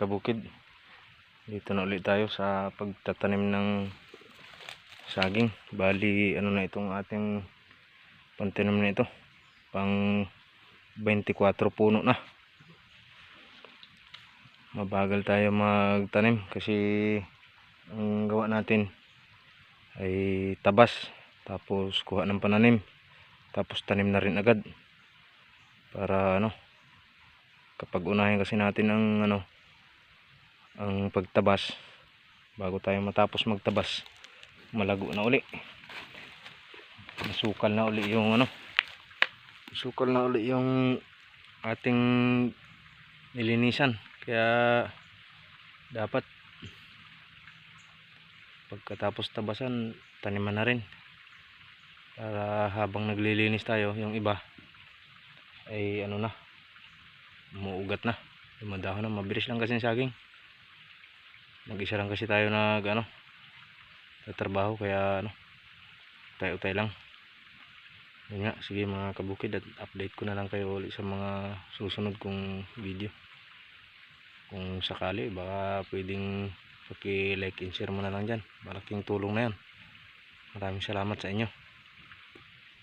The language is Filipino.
kabukid, dito na ulit tayo sa pagtatanim ng saging. Bali ano na itong ating pantanim na ito, pang 24 puno na. Mabagal tayo magtanim kasi ang gawa natin ay tabas, tapos kuha ng pananim, tapos tanim na rin agad para kapag unahin kasi natin ang ang pagtabas, bago tayo matapos magtabas malago na uli, masukal na uli yung ating nilinisan. Kaya dapat pagkatapos tabasan taniman na rin, para habang naglilinis tayo yung iba ay umuugat na, dumadahon na. Mabilis lang kasi saging, mag-isa lang kasi tayo tatrabaho, kaya utay-utay lang. Yun nga, sige mga kabukid, at update ko na lang kayo ulit sa mga susunod kong video. Kung sakali, baka pwedeng paki-like and share mo na lang dyan, malaking tulong na yan. Maraming salamat sa inyo.